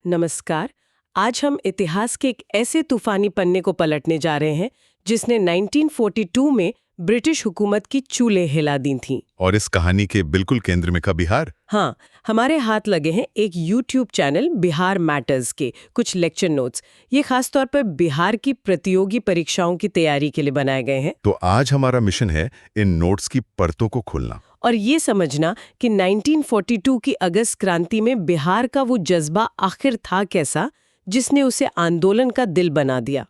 नमस्कार। आज हम इतिहास के एक ऐसे तूफानी पन्ने को पलटने जा रहे हैं जिसने 1942 में ब्रिटिश हुकूमत की चूल्हे हिला दी थीं। और इस कहानी के बिल्कुल केंद्र में का बिहार। हाँ, हमारे हाथ लगे हैं एक YouTube चैनल बिहार मैटर्स के कुछ लेक्चर नोट्स। ये खास तौर पर बिहार की प्रतियोगी परीक्षाओं की तैयारी के लिए बनाए गए हैं। तो आज हमारा मिशन है इन नोट्स की परतों को खोलना और ये समझना कि 1942 की अगस्त क्रांति में बिहार का वो जज्बा आखिर था कैसा जिसने उसे आंदोलन का दिल बना दिया।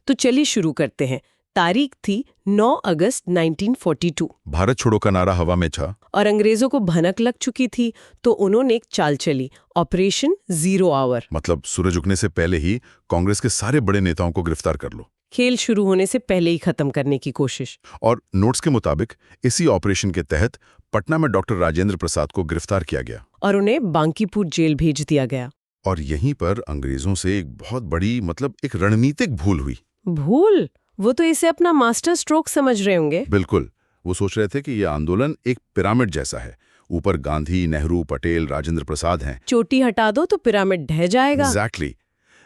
तो चलिए शुरू करते हैं। तारीख थी 9 अगस्त 1942। भारत छोड़ो का नारा हवा में था और अंग्रेजों को भनक लग चुकी थी, तो उन्होंने एक चाल चली, ऑपरेशन जीरो आवर। मतलब सूरज उगने से पहले ही कांग्रेस के सारे बड़े नेताओं को गिरफ्तार कर लो। खेल शुरू होने से पहले ही खत्म करने की कोशिश। और नोट्स के मुताबिक इसी ऑपरेशन के तहत पटना में डॉक्टर राजेंद्र प्रसाद को गिरफ्तार किया गया और उन्हें बांकीपुर जेल भेज दिया गया। और यहीं पर अंग्रेजों से एक बहुत बड़ी एक रणनीतिक भूल हुई। भूल? वो तो इसे अपना मास्टर स्ट्रोक समझ रहे होंगे। बिल्कुल, वो सोच रहे थे कि ये आंदोलन एक पिरामिड जैसा है। ऊपर गांधी, नेहरू, पटेल, राजेंद्र प्रसाद हैं। चोटी हटा दो तो पिरामिड ढह जाएगा। एग्जैक्टली।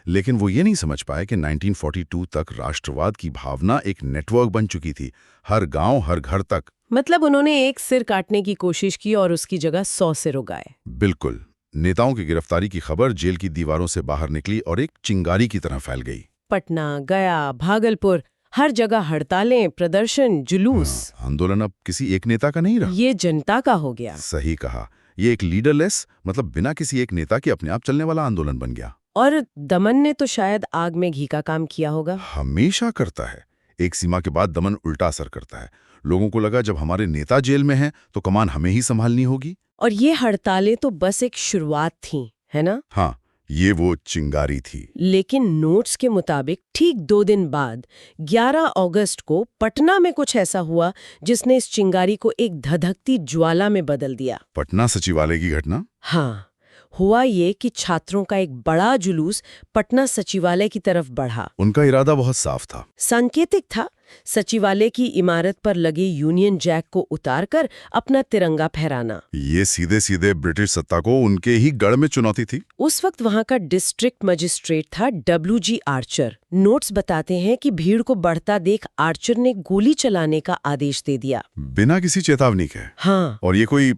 लेकिन वो ये नहीं समझ पाए कि 1942 तक राष्ट्रवाद की भावना एक नेटवर्क बन चुकी थी, हर गांव, हर घर तक। मतलब उन्होंने एक सिर काटने की कोशिश की और उसकी जगह 100 सिर उगाए। बिल्कुल। नेताओं की गिरफ्तारी की खबर जेल की दीवारों से बाहर निकली और एक चिंगारी की तरह फैल गई। पटना, गया, भागलपुर, हर जगह हड़तालें, प्रदर्शन, जुलूस। आंदोलन अब किसी एक नेता का नहीं रहा, ये जनता का हो गया। सही कहा। ये एक लीडरलेस, बिना किसी एक नेता के अपने आप चलने वाला आंदोलन बन गया। और दमन ने तो शायद आग में घी का काम किया होगा। हमेशा करता है। एक सीमा के बाद दमन उल्टा असर करता है। लोगों को लगा जब हमारे नेता जेल में हैं तो कमान हमें ही संभालनी होगी। और ये हड़तालें तो बस एक शुरुआत थी, है ना? हाँ, ये वो चिंगारी थी। लेकिन नोट्स के मुताबिक ठीक 2 दिन बाद 11 अगस्त को पटना में कुछ ऐसा हुआ जिसने इस चिंगारी को एक धधकती ज्वाला में बदल दिया। पटना सचिवालय की घटना? हाँ, हुआ ये कि छात्रों का एक बड़ा जुलूस पटना सचिवालय की तरफ बढ़ा। उनका इरादा बहुत साफ था, सांकेतिक था। सचिवालय की इमारत पर लगे यूनियन जैक को उतारकर अपना तिरंगा फहराना। ये सीधे सीधे ब्रिटिश सत्ता को उनके ही गढ़ में चुनौती थी। उस वक्त वहां का डिस्ट्रिक्ट मजिस्ट्रेट था WG आर्चर। नोट्स बताते हैं कि भीड़ को बढ़ता देख आर्चर ने गोली चलाने का आदेश दे दिया, बिना किसी चेतावनी के। हाँ। और ये कोई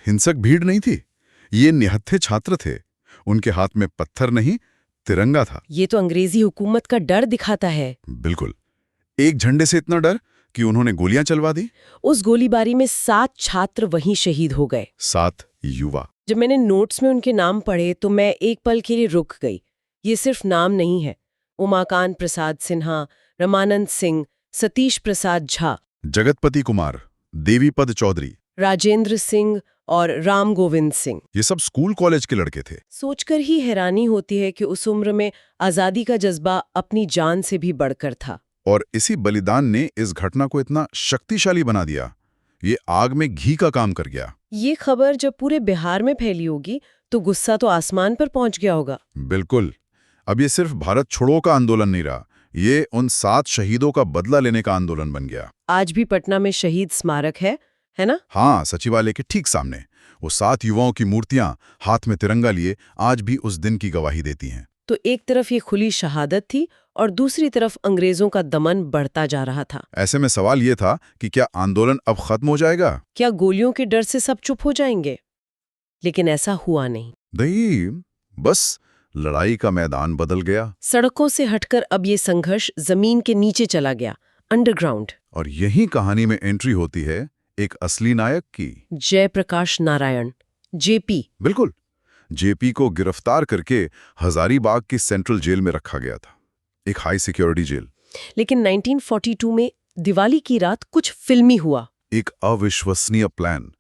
हिंसक भीड़ नहीं थी, ये निहत्थे छात्र थे। उनके हाथ में पत्थर नहीं, तिरंगा था। ये तो अंग्रेजी हुकूमत का डर दिखाता है। बिल्कुल। एक झंडे से इतना डर कि उन्होंने गोलियां चलवा दी। उस गोलीबारी में 7 छात्र वहीं शहीद हो गए। 7 युवा। जब मैंने नोट्स में उनके नाम पढ़े तो मैं एक पल के लिए रुक गई। ये सिर्फ नाम नहीं है। उमाकांत प्रसाद सिन्हा, रमानंद सिंह, सतीश प्रसाद झा, जगतपति कुमार, देवीपद चौधरी, राजेंद्र सिंह और राम गोविंद सिंह। ये सब स्कूल कॉलेज के लड़के थे। सोचकर ही हैरानी होती है कि उस उम्र में आजादी का जज्बा अपनी जान से भी बढ़कर था। और इसी बलिदान ने इस घटना को इतना शक्तिशाली बना दिया। ये आग में घी का काम कर गया। ये खबर जब पूरे बिहार में फैली होगी तो गुस्सा तो आसमान पर पहुंच गया होगा। बिल्कुल। अब ये सिर्फ भारत छोड़ो का आंदोलन नहीं रहा, ये उन 7 शहीदों का बदला लेने का आंदोलन बन गया। आज भी पटना में शहीद स्मारक है ना? हाँ, सचिवालय के ठीक सामने वो 7 युवाओं की मूर्तियां हाथ में तिरंगा लिए आज भी उस दिन की गवाही देती हैं। तो एक तरफ ये खुली शहादत थी और दूसरी तरफ अंग्रेजों का दमन बढ़ता जा रहा था। ऐसे में सवाल ये था कि क्या आंदोलन अब खत्म हो जाएगा? क्या गोलियों के डर से सब चुप हो जाएंगे? लेकिन ऐसा हुआ नहीं। बस लड़ाई का मैदान बदल गया। सड़कों से हटकर अब ये संघर्ष जमीन के नीचे चला गया, अंडरग्राउंड। और यही कहानी में एंट्री होती है एक असली नायक की, जयप्रकाश नारायण, JP। बिल्कुल। JP को गिरफ्तार करके हजारीबाग की सेंट्रल जेल में रखा गया था, एक हाई सिक्योरिटी जेल। लेकिन 1942 में दिवाली की रात कुछ फिल्मी हुआ। एक अविश्वसनीय प्लान,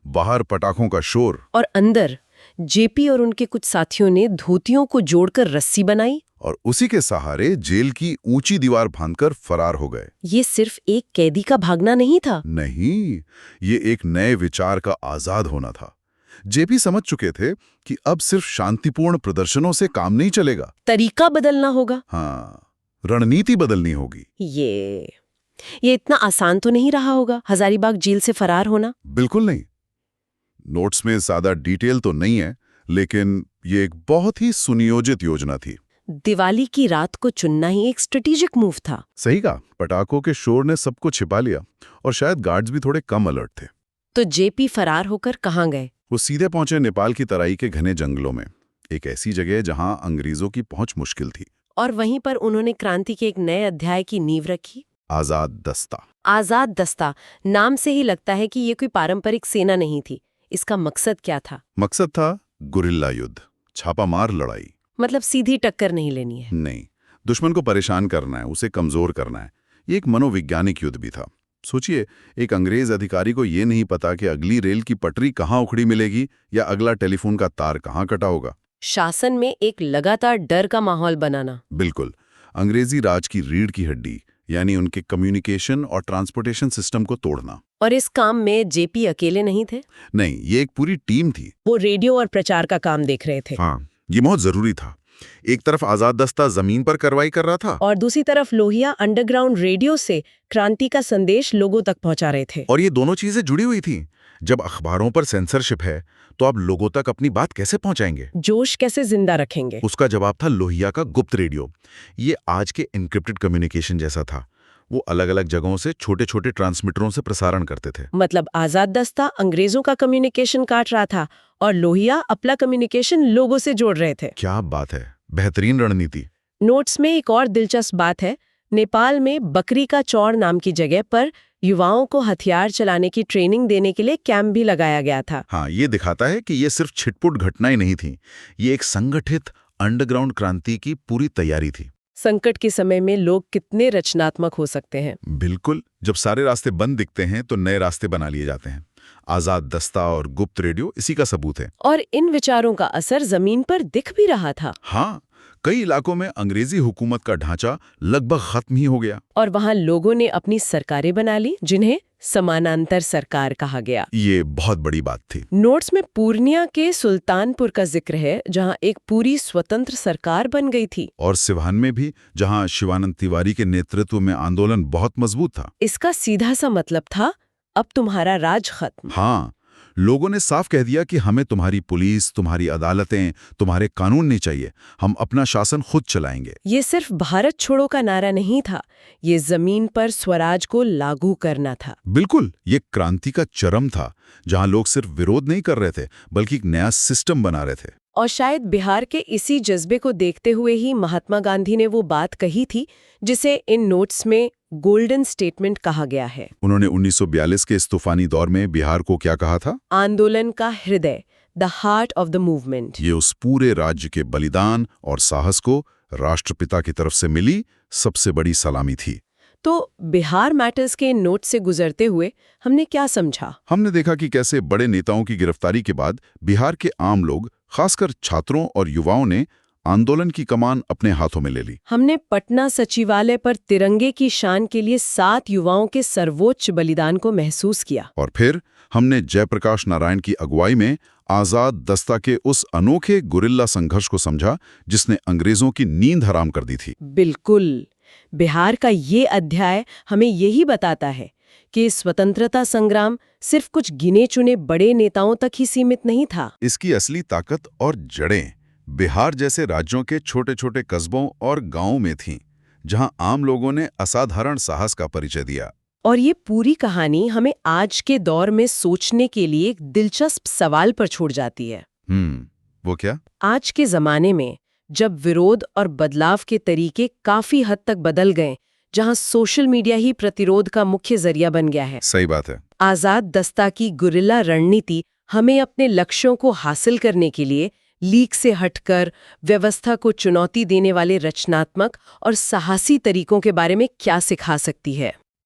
बाहर पटाखों का शोर और अंदर JP और उनके कुछ साथियों ने धोतियों को जोड़कर रस्सी बनाई और उसी के सहारे जेल की ऊंची दीवार फांदकर फरार हो गए। ये सिर्फ एक कैदी का भागना नहीं था। नहीं, ये एक नए विचार का आजाद होना था। JP समझ चुके थे कि अब सिर्फ शांतिपूर्ण प्रदर्शनों से काम नहीं चलेगा, तरीका बदलना होगा। हाँ, रणनीति बदलनी होगी। ये इतना आसान तो नहीं रहा होगा, हजारीबाग जेल से फरार होना। बिल्कुल नहीं। नोट्स में ज्यादा डिटेल तो नहीं है, लेकिन ये एक बहुत ही सुनियोजित योजना थी। दिवाली की रात को चुनना ही एक स्ट्रेटेजिक मूव था। सही कहा, पटाखों के शोर ने सबको छिपा लिया और शायद गार्ड्स भी थोड़े कम अलर्ट थे। तो जेपी फरार होकर कहाँ गए? वो सीधे पहुंचे नेपाल की तराई के घने जंगलों में, एक ऐसी जगह जहां अंग्रेजों की पहुंच मुश्किल थी। और वहीं पर उन्होंने क्रांति के एक नए अध्याय की नींव रखी। आजाद दस्ता। आजाद दस्ता, नाम से ही लगता है कि ये कोई पारंपरिक सेना नहीं थी। इसका मकसद क्या था? मकसद था गुरिल्ला युद्ध, छापामार लड़ाई। मतलब सीधी टक्कर नहीं लेनी है। नहीं, दुश्मन को परेशान करना है, उसे कमजोर करना है। ये एक मनोवैज्ञानिक युद्ध भी था। सोचिए, एक अंग्रेज अधिकारी को ये नहीं पता कि अगली रेल की पटरी कहाँ उखड़ी मिलेगी या अगला टेलीफोन का तार कहाँ कटा होगा। शासन में एक लगातार डर का माहौल बनाना। बिल्कुल, अंग्रेजी राज की रीढ़ की हड्डी, यानी उनके कम्युनिकेशन और ट्रांसपोर्टेशन सिस्टम को तोड़ना। और इस काम में जेपी अकेले नहीं थे। नहीं, ये एक पूरी टीम थी। वो रेडियो और प्रचार का काम देख रहे थे। हाँ, ये बहुत जरूरी था। एक तरफ आजाद दस्ता जमीन पर कार्रवाई कर रहा था और दूसरी तरफ लोहिया अंडरग्राउंड रेडियो से क्रांति का संदेश लोगों तक पहुंचा रहे थे। और ये दोनों चीजें जुड़ी हुई थी। जब अखबारों पर सेंसरशिप है तो आप लोगों तक अपनी बात कैसे पहुंचाएंगे? जोश कैसे जिंदा रखेंगे? उसका जवाब था लोहिया का गुप्त रेडियो। ये आज के एन्क्रिप्टेड कम्युनिकेशन जैसा था। वो अलग अलग जगहों से छोटे छोटे ट्रांसमीटरों से प्रसारण करते थे। मतलब आजाद दस्ता अंग्रेजों का कम्युनिकेशन काट रहा था और लोहिया अपना कम्युनिकेशन लोगों से जोड़ रहे थे। क्या बात है, बेहतरीन रणनीति। नोट्स में एक और दिलचस्प बात है, नेपाल में बकरी का चौड़ नाम की जगह पर युवाओं को हथियार चलाने की ट्रेनिंग देने के लिए कैंप भी लगाया गया था। हाँ, ये दिखाता है कि ये सिर्फ छिटपुट घटनाएं नहीं थी, ये एक संगठित अंडरग्राउंड क्रांति की पूरी तैयारी थी। संकट के समय में लोग कितने रचनात्मक हो सकते हैं। बिल्कुल, जब सारे रास्ते बंद दिखते हैं तो नए रास्ते बना लिए जाते हैं। आजाद दस्ता और गुप्त रेडियो इसी का सबूत है। और इन विचारों का असर जमीन पर दिख भी रहा था। हाँ, कई इलाकों में अंग्रेजी हुकूमत का ढांचा लगभग खत्म ही हो गया और वहां लोगों ने अपनी सरकारें बना ली, जिन्हें समानांतर सरकार कहा गया। ये बहुत बड़ी बात थी। नोट्स में पूर्णिया के सुल्तानपुर का जिक्र है, जहां एक पूरी स्वतंत्र सरकार बन गई थी। और सिवान में भी, जहां शिवानंद तिवारी के नेतृत्व में आंदोलन बहुत मजबूत था। इसका सीधा सा मतलब था, अब तुम्हारा राज खत्म। हाँ, लोगों ने साफ कह दिया कि हमें तुम्हारी पुलिस, तुम्हारी अदालतें, तुम्हारे कानून नहीं चाहिए, हम अपना शासन खुद चलाएंगे। ये सिर्फ भारत छोड़ो का नारा नहीं था, ये जमीन पर स्वराज को लागू करना था। बिल्कुल, ये क्रांति का चरम था, जहां लोग सिर्फ विरोध नहीं कर रहे थे बल्कि एक नया सिस्टम बना रहे थे। और शायद बिहार के इसी जज्बे को देखते हुए ही महात्मा गांधी ने वो बात कही थी जिसे इन नोट्स में गोल्डन स्टेटमेंट कहा गया है। उन्होंने 1942 के इस तूफानी दौर में बिहार को क्या कहा था? आंदोलन का हृदय, the heart of the movement. ये उस पूरे राज्य के बलिदान और साहस को राष्ट्रपिता की तरफ से मिली सबसे बड़ी सलामी थी। तो बिहार मैटर्स के इन नोट से गुजरते हुए हमने क्या समझा? हमने देखा कि कैसे बड़े नेताओं की गिरफ्तारी के बाद बिहार के आम लोग, खासकर छात्रों और युवाओं ने आंदोलन की कमान अपने हाथों में ले ली। हमने पटना सचिवालय पर तिरंगे की शान के लिए 7 युवाओं के सर्वोच्च बलिदान को महसूस किया। और फिर हमने जयप्रकाश नारायण की अगुवाई में आजाद दस्ता के उस अनोखे गुरिल्ला संघर्ष को समझा जिसने अंग्रेजों की नींद हराम कर दी थी। बिल्कुल, बिहार का ये अध्याय हमें यही बताता है कि स्वतंत्रता संग्राम सिर्फ कुछ गिने चुने बड़े नेताओं तक ही सीमित नहीं था। इसकी असली ताकत और जड़ें बिहार जैसे राज्यों के छोटे छोटे कस्बों और गांवों में थीं, जहां आम लोगों ने असाधारण साहस का परिचय दिया। और ये पूरी कहानी हमें आज के दौर में सोचने के लिए एक दिलचस्प सवाल पर छोड़ जाती है। वो क्या? आज के जमाने में जब विरोध और बदलाव के तरीके काफी हद तक बदल गए, जहां सोशल मीडिया ही प्रतिरोध का मुख्य जरिया बन गया है। सही बात है। आजाद दस्ता की गुरिल्ला रणनीति हमें अपने लक्ष्यों को हासिल करने के लिए लीक से हटकर व्यवस्था को चुनौती देने वाले रचनात्मक और साहसी तरीकों के बारे में क्या सिखा सकती है?